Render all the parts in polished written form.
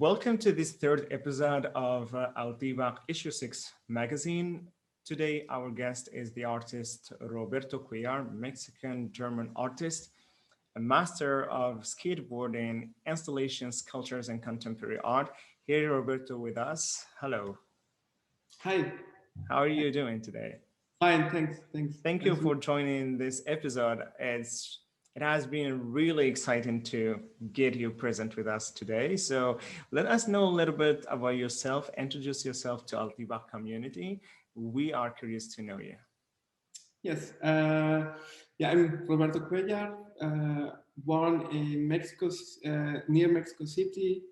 Welcome to this third episode of Al-Tiba9 Issue 6 magazine. Today, our guest is the artist Roberto Cuellar, Mexican-German artist, a master of skateboarding, installations, sculptures, and contemporary art. Here, Roberto with us. Hello. Hi. How are you doing today? Fine, thanks. Thank you for joining this episode. It has been really exciting to get you present with us today. So let us know a little bit about yourself. Introduce yourself to Al-Tiba9 community. We are curious to know you. Yes. I'm Roberto Cuellar, born in Mexico, near Mexico City.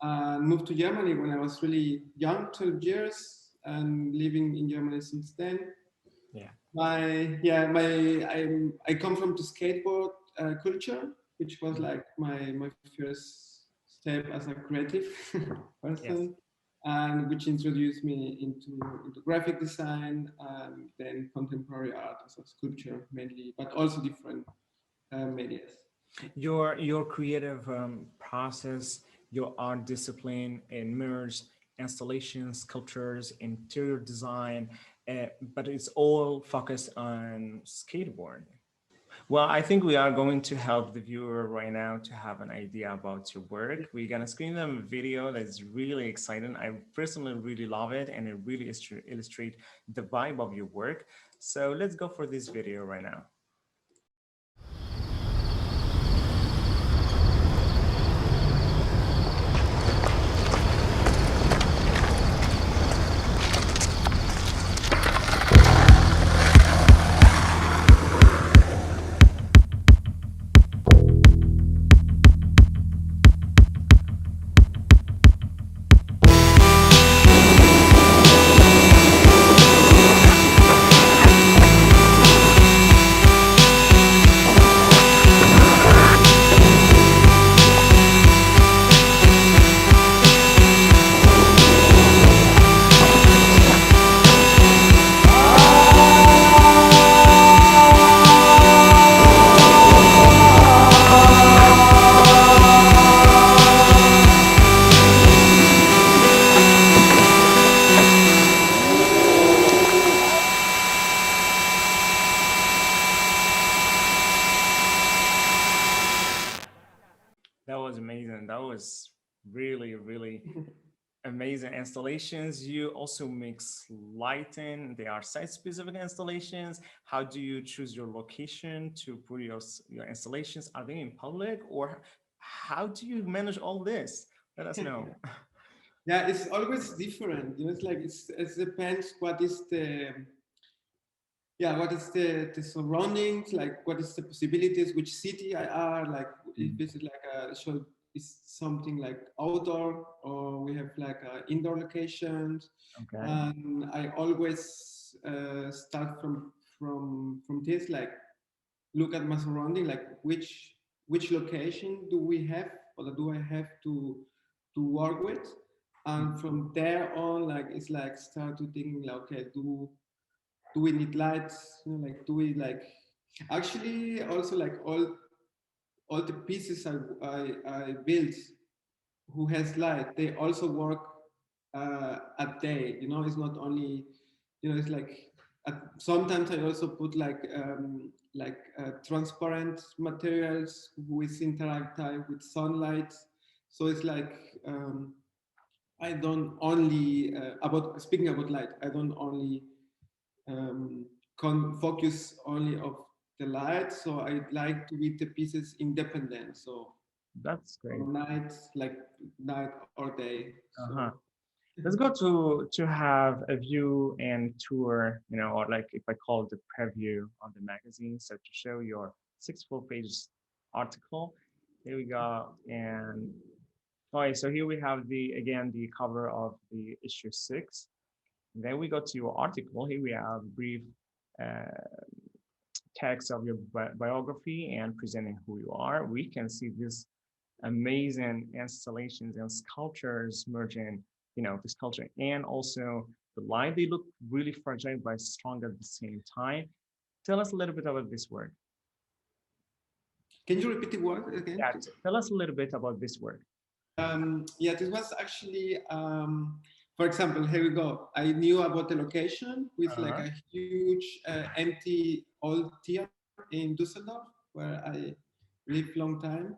Moved to Germany when I was really young, 12 years, and living in Germany since then. Yeah. I come from the skateboard culture, which was like my first step as a creative person, Yes. and which introduced me into graphic design and then contemporary art as a sculpture mainly, but also different medias. Your creative process, your art discipline, and mirrors, installations, sculptures, interior design, but it's all focused on skateboarding. Well, I think we are going to help the viewer right now to have an idea about your work. We're going to screen them a video that's really exciting. I personally really love it, and it really illustrate the vibe of your work. So let's go for this video right now. That was amazing. That was really amazing installations. You also mix lighting. They are site-specific installations. How do you choose your location to put your installations? Are they in public, or how do you manage all this? Let us know. Yeah, it's always different. It's like it depends what is the surroundings, like what is the possibilities, which city I are, like if this is like a show is something like outdoor, or we have like indoor locations. Okay. And I always start from this, like look at my surrounding, like which location do we have, or do I have to work with. And from there on, like it's like start to thinking like, okay, do we need lights, like do we like actually also like all the pieces I built who has light, they also work at day, it's not only, it's like sometimes I also put like transparent materials with interact with sunlight. So it's like I don't only about speaking about light, I don't only focus only of the light. So I like to read the pieces independent. So That's great. night, like night or day. Uh-huh. So Let's go to have a view and tour, or like if I call it the preview of the magazine. So to show your 6 full pages article. Here we go. And all right, so here we have the cover of the issue 6. Then we go to your article. Here we have brief uh, text of your biography and presenting who you are. We can see this amazing installations and sculptures merging, this culture and also the line. They look really fragile but strong at the same time. Tell us a little bit about this work. can you repeat the word again? Yeah, tell us a little bit about this work. Yeah, this was actually, for example, here we go. I knew about the location with like Uh-huh. a huge empty old theater in Düsseldorf, where I lived long time.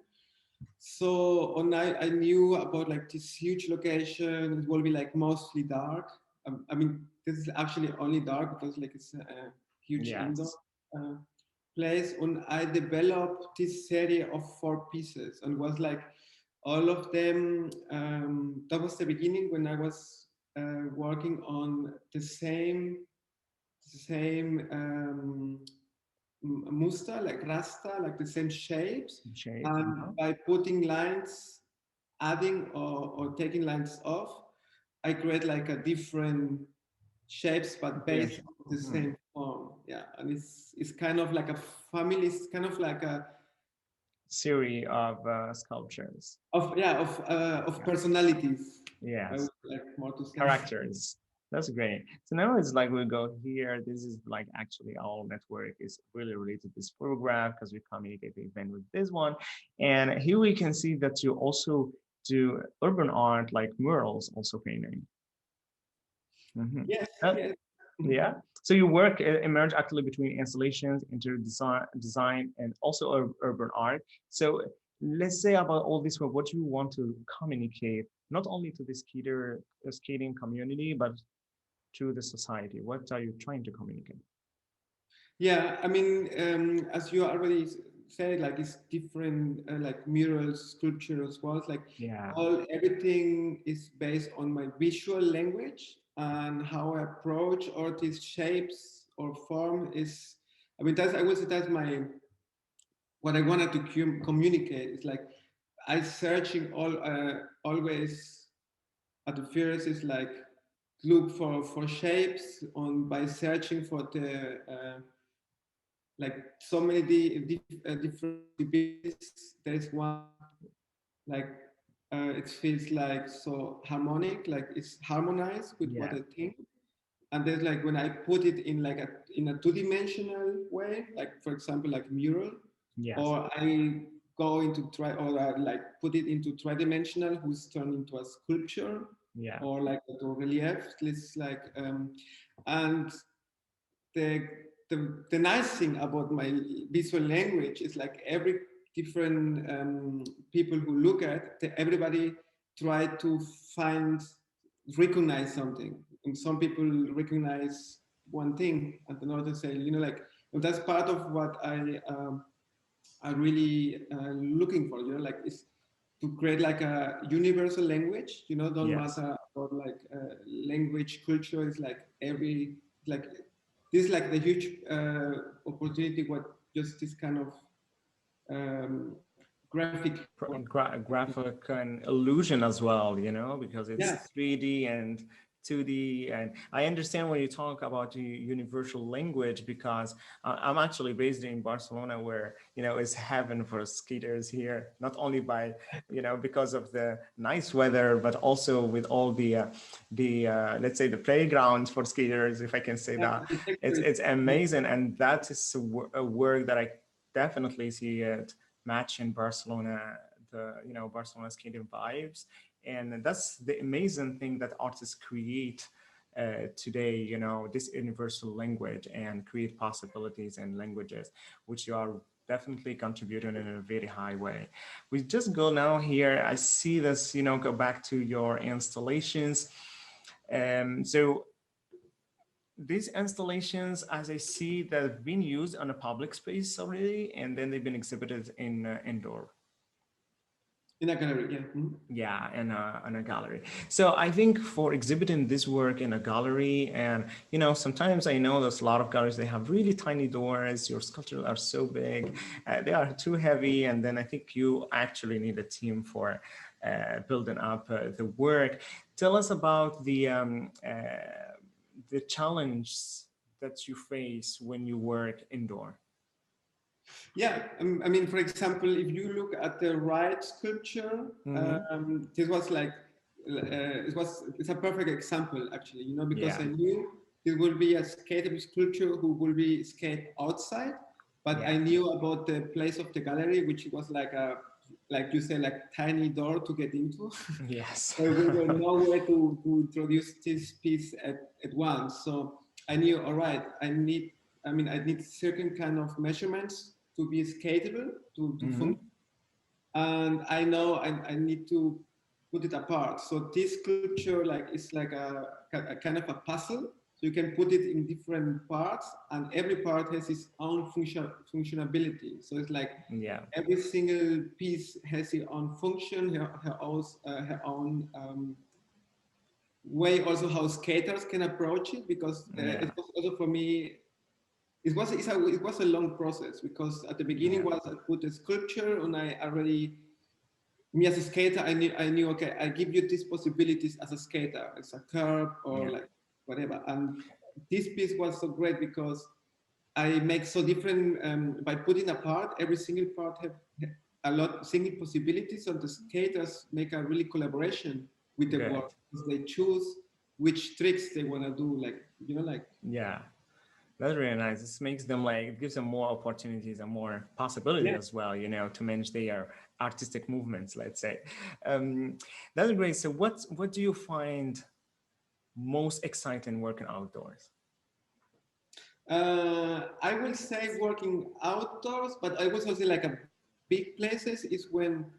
So on I knew about like this huge location. It will be like mostly dark. I mean, this is actually only dark because like it's a huge indoor Yes. uh, place. And I developed this series of 4 pieces, and was like all of them. That was the beginning when I was working on the same muster, like rasta, like the same shapes, Shape. and by putting lines, adding or taking lines off, I create like a different shapes but based Yes. on the same form. Yeah, and it's kind of like a family. It's kind of like a Series of sculptures. of Yeah. personalities. I Yes. would like more to say. Characters. That's great. So now it's like we go here. This is like actually our network is really related to this photograph because we communicate the event with this one. And here we can see that you also do urban art like murals, also painting. Mhm. Yes, yes. Mhm. Yeah. So you work emerge actually between installations, interior design, and also urban art. So let's say about all this work, what do you want to communicate, not only to the skating community, but to the society? What are you trying to communicate? Yeah, I mean, as you already said, like it's different, like murals, sculptures, walls, like Yeah. all everything is based on my visual language and how I approach all these shapes or form is. I mean, that's I would say that's my what I wanted to communicate. It's like I searching always at the first is like look for shapes on by searching for the like so many different possibilities. There's one like it feels like so harmonic, like it's harmonized with what Yeah. I think. And there's like when I put it in like a two-dimensional way, like for example, like mural, Yes. or I go into try or I like put it into three-dimensional, who's turned into a sculpture Yeah. or like a relief. It's like and the, the nice thing about my visual language is like every different people who look at everybody try to find recognize something, and some people recognize one thing and another say, you know, like that's part of what I really looking for, you know, like is to create like a universal language, you know, don't Yes. matter about like language, culture is like every, like, this is like the huge opportunity, what just this kind of graphic work. Graphic and illusion as well, because it's Yeah, 3D and 2D. And I understand when you talk about the universal language because I'm actually based in Barcelona, where, it's heaven for skaters here, not only by, because of the nice weather, but also with all let's say the playgrounds for skaters, if I can say yeah, that. architecture It's is amazing. And that is a work that I definitely see it match in Barcelona, the Barcelona skating vibes. And that's the amazing thing that artists create today, this universal language, and create possibilities and languages, which you are definitely contributing in a very high way. We just go now here. I see this, go back to your installations. So these installations, as I see, that have been used on a public space already, and then they've been exhibited in indoor. in a gallery. Yeah. Yeah, in a gallery. So I think for exhibiting this work in a gallery, and sometimes I know there's a lot of galleries, they have really tiny doors, your sculptures are so big, they are too heavy, and then I think you actually need a team for building up the work. Tell us about the challenge that you face when you work indoor. Yeah, I mean, for example, if you look at the right sculpture, Mm-hmm. this was like, it's a perfect example actually, you know, because Yeah, I knew it will be a skatable sculpture who will be skate outside, but I yeah, knew about the place of the gallery, which was like a like you say, like tiny door to get into. Yes. So we were nowhere to introduce this piece at once. So I knew, all right, I need certain kind of measurements to be skatable, to Hmm. function. And I know I need to put it apart. So this sculpture like is like a kind of a puzzle. So you can put it in different parts, and every part has its own functionality. So it's like Yeah. every single piece has its own function, her own way. Also, how skaters can approach it, because Yeah. it was also for me. It was a long process, because at the beginning Yeah. was I put a sculpture, and I already, me as a skater, I knew, okay, I give you these possibilities as a skater, as a curve or Yeah. like whatever. And this piece was so great because I make so different, by putting apart, every single part have a lot single possibilities. So the skaters make a really collaboration with the Good. work, because they choose which tricks they want to do, like, like, Yeah. That's really nice. This makes them like, it gives them more opportunities and more possibilities yeah. as well, to manage their artistic movements, let's say. Um, that's great. So what do you find most exciting working outdoors? I will say working outdoors, but I will also say like a big places is when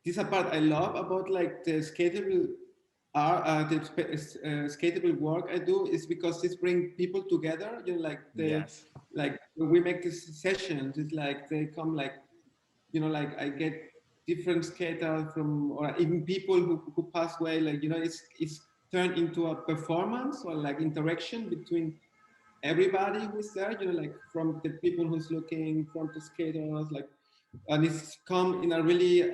this is a part I love about like the skatable art, skatable work I do, is because this bring people together. Like Yes. like when we make these sessions, it's like they come like, like I get different skaters from, or even people who pass away. Like, it's turned into a performance or like interaction between everybody who's there, like from the people who's looking, from the skaters, like, and it's come in a really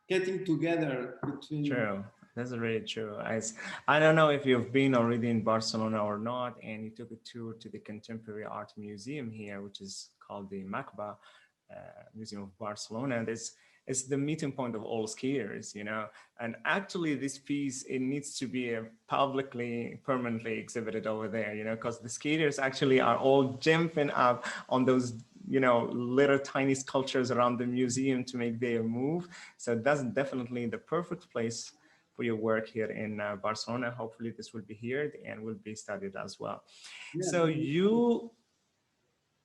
getting together between. True. That's really true. I don't know if you've been already in Barcelona or not, and you took a tour to the Contemporary Art Museum here, which is called the MACBA Museum of Barcelona. This is the meeting point of all skaters. And actually, this piece, it needs to be publicly, permanently exhibited over there, because the skaters actually are all jumping up on those little tiny sculptures around the museum to make their move. So that's definitely the perfect place for your work here in Barcelona. Hopefully this will be here and will be studied as well. Yeah, So you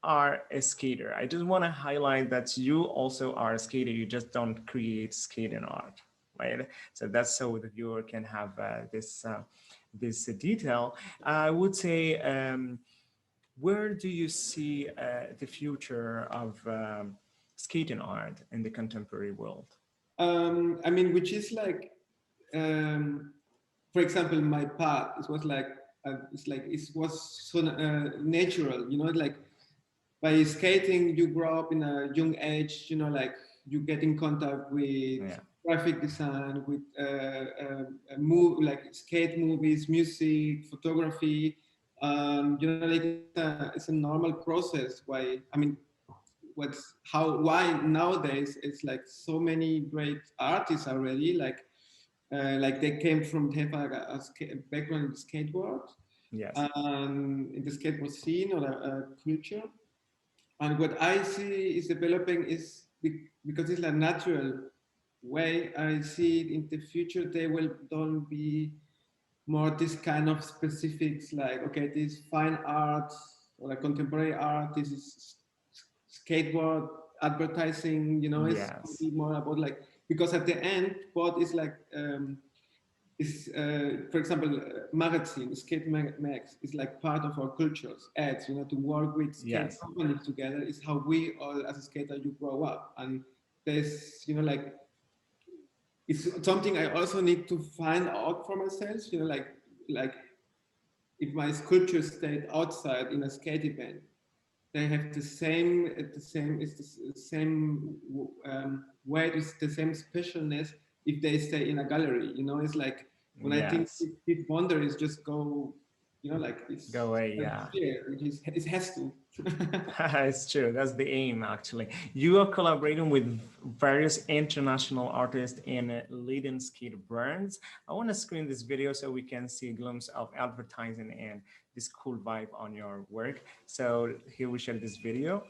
are a skater. I just want to highlight that you also are a skater. You just don't create skating art, right? So that's so the viewer can have this detail. I would say, where do you see the future of skating art in the contemporary world? which is like, um, for example, my path, it was like, it was so natural, like by skating, you grow up in a young age, like you get in contact with Yeah. graphic design, with like skate movies, music, photography. Like it's a normal process. Why nowadays it's like so many great artists already, like they came from, they have a background in the skateboard, Yes. in the skateboard scene or a culture. And what I see is developing is, because it's a natural way. I see it in the future, they will don't be more this kind of specifics, like, okay, this fine art or like contemporary art, this is skateboard advertising, it's going to Yes. be more about like, because at the end, what is like, is, for example, magazine, mags is like part of our cultures. Ads, to work with skate Yes. companies together is how we all, as a skater, you grow up. And there's, like, it's something I also need to find out for myself. Like if my sculpture stayed outside in a skate event, they have the same weight, it's the same specialness if they stay in a gallery. It's like, when I think Yes. this wonder is just go, like Go it's away. Yeah. here, it has to. It's true. That's the aim, actually. You are collaborating with various international artists and leading skate brands. I want to screen this video so we can see a glimpse of advertising and this cool vibe on your work. So here we share this video.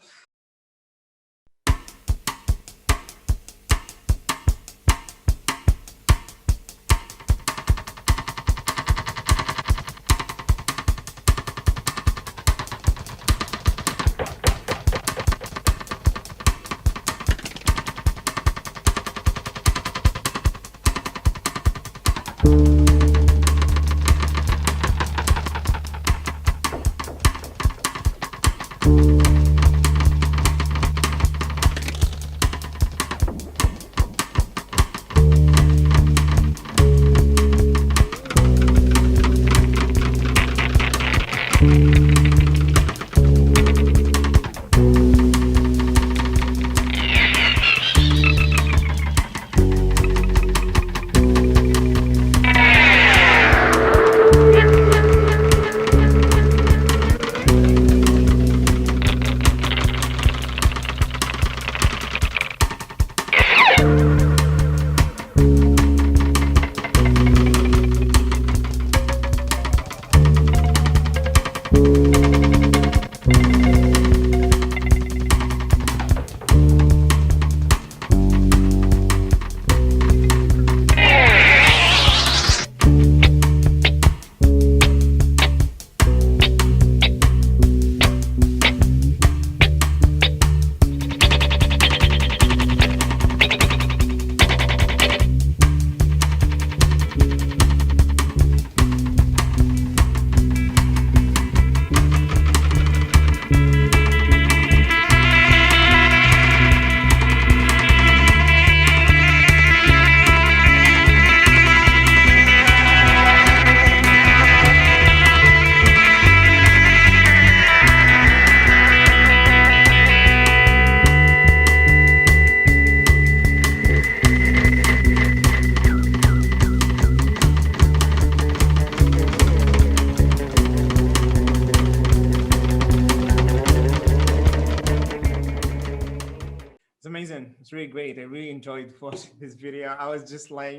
It's amazing. It's really great. I really enjoyed watching this video. I was just like,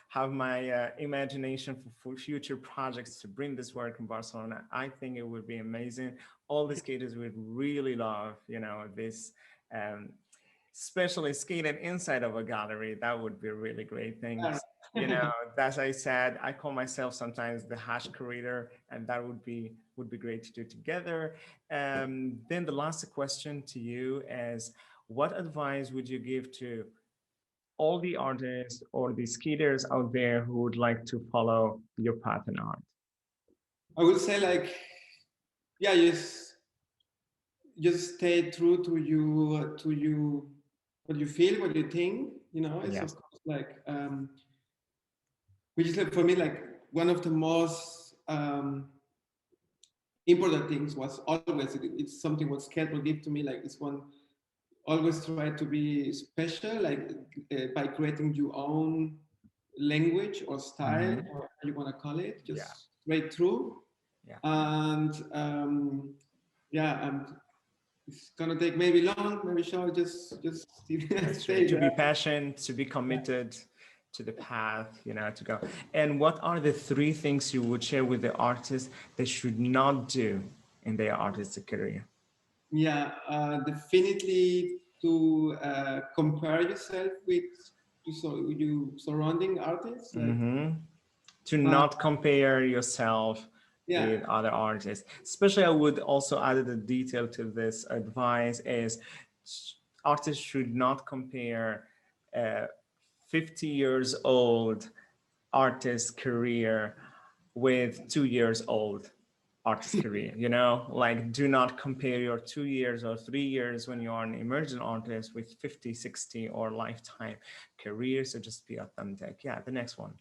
have my imagination for future projects to bring this work in Barcelona. I think it would be amazing. All the skaters would really love, this, um, especially skating inside of a gallery. That would be a really great thing. As I said, I call myself sometimes the hash curator, and that would be great to do together. Then the last question to you is, what advice would you give to all the artists or the skaters out there who would like to follow your path in art? I would say like, yeah, just stay true to you, what you feel, what you think. It's Yes. of course like, which is like for me like one of the most important things was always it's something what skateboard give to me. Like it's one always try to be special, like by creating your own language or style, Mhm. or how you want to call it, just Yeah. straight through. Yeah. And yeah, and it's gonna take maybe long, maybe short, just That's true. stay To be there. passionate, to be committed to the path, to go. And what are the three things you would share with the artists they should not do in their artistic career? Yeah, definitely to compare yourself with you surrounding artists, like To uh, not compare yourself yeah, with other artists. Especially, I would also add a detail to this advice is artists should not compare 50 years old artist career with 2 years old artist career, like do not compare your 2 years or 3 years when you're an emerging artist with 50, 60 or lifetime career. So just be authentic. Yeah, the next one.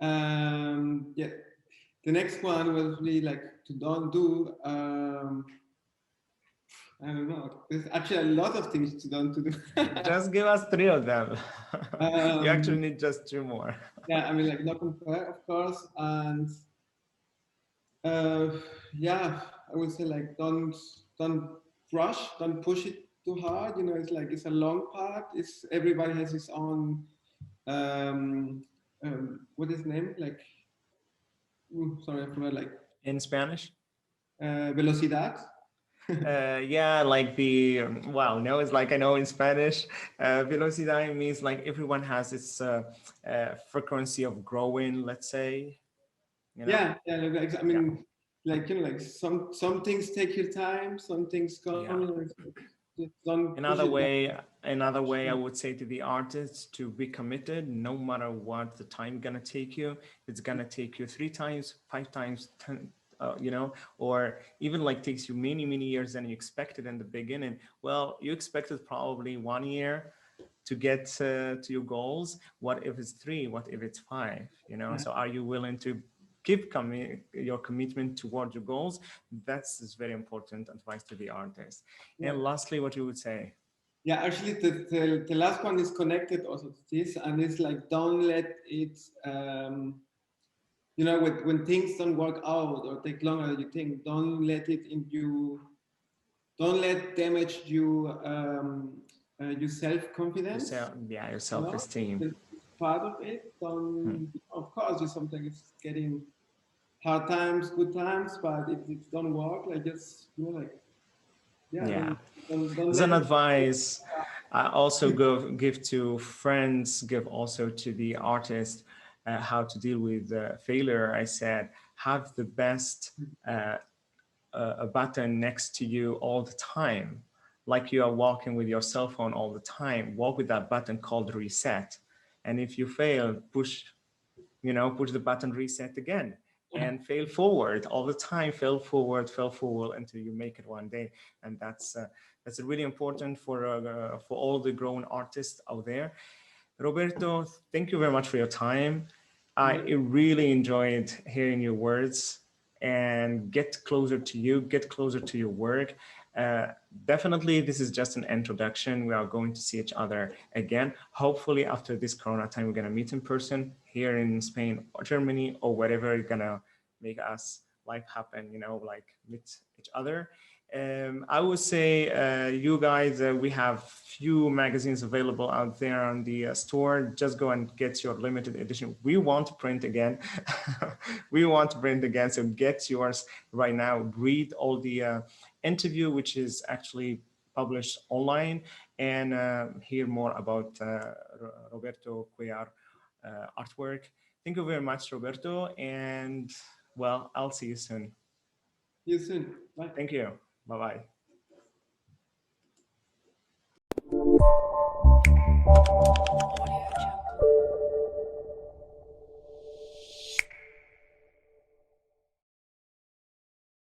yeah. The next one will be like to don't do. I don't know. There's actually a lot of things to don't to do. Just give us three of them. You actually um, need just two more. yeah, I mean, like not compare, of course, and uh, yeah, I would say like don't rush, don't push it too hard. It's like it's a long path. It's everybody has his own what is the name, like sorry, I forgot, like In Spanish? velocidad. Yeah, like well, no, it's like I know in Spanish, velocidad means like everyone has its frequency of growing, let's say, Yeah, I Yeah, mean, like like some things take your time, some things come. yeah. Just don't push Another it down. way, another way I would say to the artist to be committed, no matter what the time gonna take you. It's gonna take you 3 times, 5 times, 10, you know, or even like takes you many, many years than you expected in the beginning. Well, you expected probably 1 year to get to your goals. What if it's 3? What if it's 5? You know, Yeah. so are you willing to keep your commitment toward your goals? That's is very important advice to the artist. Yeah. And lastly, what you would say? Yeah, actually, the last one is connected also to this, and it's like don't let it, you know, when things don't work out or take longer than you think, don't let it in you, don't let damage you, your self confidence. Yeah, your You know, self-esteem. it's part of it. Hmm. Don't, of course, you sometimes it's getting hard times, good times, but if it don't work, like just you know, like yeah, Yeah. don't As let an it. advice, I also give to friends, give also to the artist how to deal with failure. I said, have the best a button next to you all the time. Like you are walking with your cell phone all the time, walk with that button called reset. And if you fail, push the button reset again and fail forward all the time, fail forward until you make it one day. And that's really important for all the grown artists out there. Roberto, thank you very much for your time. I really enjoyed hearing your words and get closer to you, get closer to your work. Uh, Definitely, this is just an introduction. We are going to see each other again. Hopefully, after this Corona time, we're going to meet in person here in Spain or Germany or wherever you're going to make us life happen, like meet each other. I would say, you guys, we have few magazines available out there on the store. Just go and get your limited edition. We want to print again. We want to print again. So get yours right now. Read all the interview, which is actually published online, and hear more about Roberto Cuellar artwork. Thank you very much, Roberto. And well, I'll see you soon. See you soon. Bye. Thank you. Bye-bye.